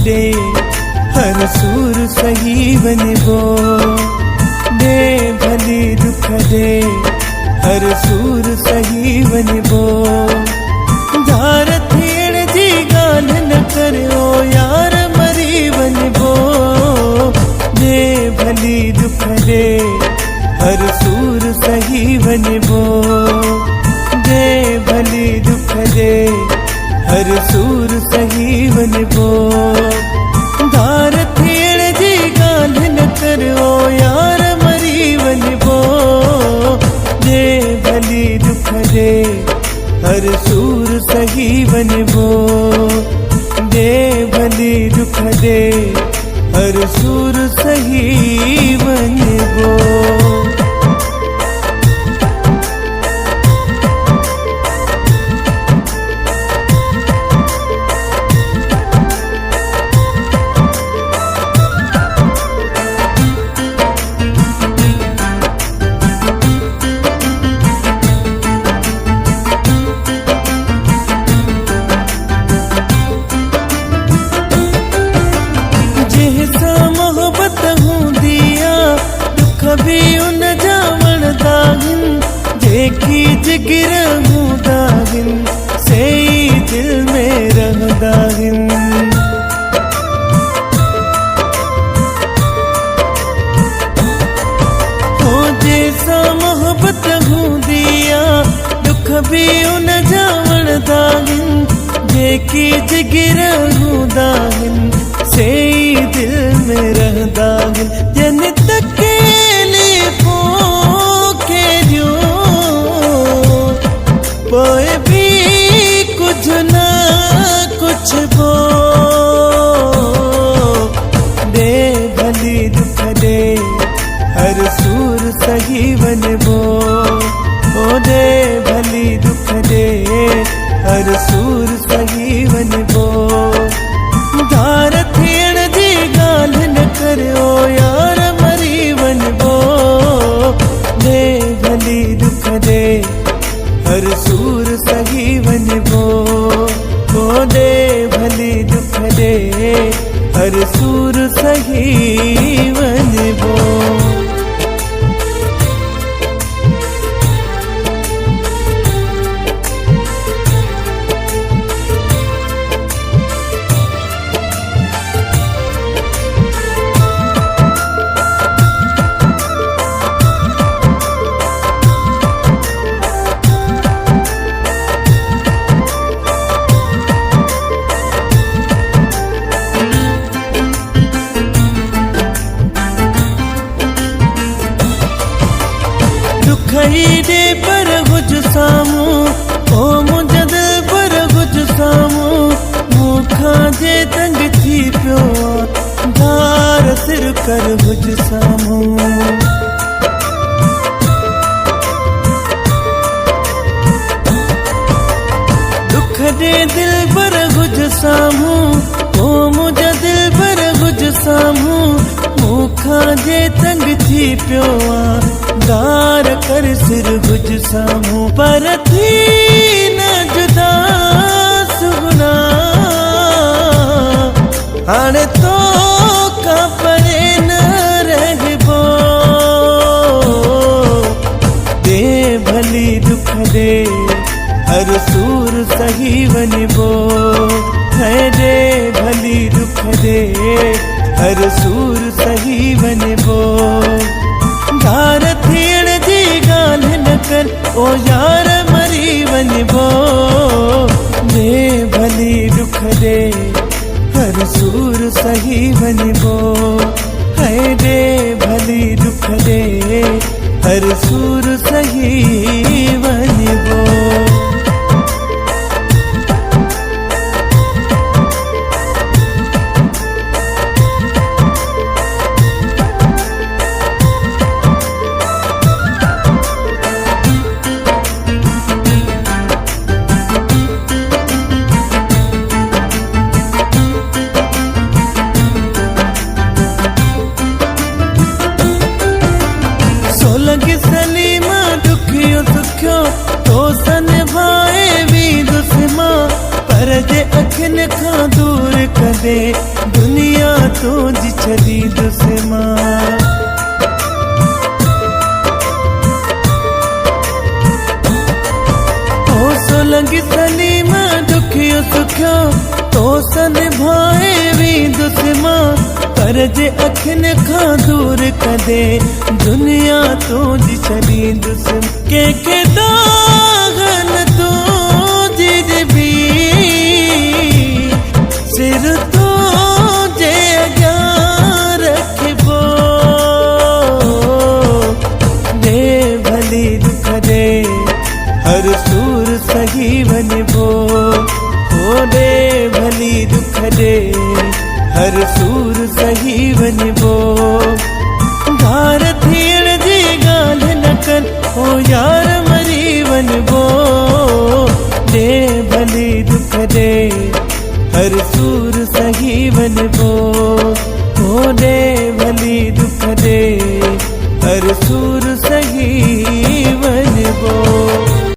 दे हर सूर सही वञिबो। दे भली दुख दे हर सूर सही वञिबो। धार थियण जी ॻाल्हि न करियो यार मरी वञिबो। दे भली दुख दे हर सूर सही वञिबो। दे भली दुख दे हर सूर सही वञिबो। धार थियण जी ॻाल्हि न करियो यार मरी वञिबो। दे भली दुख दे हर सूर सही वञिबो। दे भली दुख दे हर सूर सही वञिबो। भी उन जावण दागिन जेकी जिगर हूँ दागिन से दिल में रह दागिन। हो जैसा मोहब्बत हूँ दिया दुख भी उन जावण दागिन जेकी जिगर हूँ दागिन से दिल में रह दागिन। जन तक पोए भी कुछ ना कुछ बो। दे भली दुख दे हर सूर सही वञिबो। ओ दे भली दुख दे हर सूर सही वञिबो। धार थियण जी ॻाल्हि न करियो यार मरी वञिबो। दे भली दुख दे हर सूर सही वञिबो। ओ दे भली दुख दे हर सूर सही वञिबो। दुखई दे पर कुछ सामू ओ मुंहिंजा दिल पर कुछ सामू मूंखां जे तंग थी पियो धार सिर कर कुछ सामू। दुख दे दिल पर कुछ सामू ओ मुंहिंजा दिल पर कुछ सामू मूंखां जे तंग थी पियो दार कर सिर गुज सामू। पर थी न जुदा सुगुना हाणे तो का परे न रहबो। दे भली दुख दे हर सूर सही वञिबो। है दे भली दुख दे हर सूर सही वञिबो। धार थियण जी ॻाल्हि न कर ओ यार मरी वञिबो। दे भली दुख दे हर सूर सही वञिबो। है दे भली दुख दे हर सूर सही वञिबो। अखियुनि खां दूर कदे लगी सलीम दुखियो सुखियो तो सन भाए भी दुश्मा पर जे अखिन खां दूर कदे दुनिया तो जी छड़ी दुश्म के दागन तो जी भी सिर तो जे अॻियां रखबो दे भली दुख दे हर सूर सही वञबो हो दे भली दुख दे हर सूर सही वञबो धार थियण जी ॻाल्हि न कर ओ यार मरी वञबो दे भली दुख दे हर सूर सही वञबो हो दे भली दुख दे हर सूर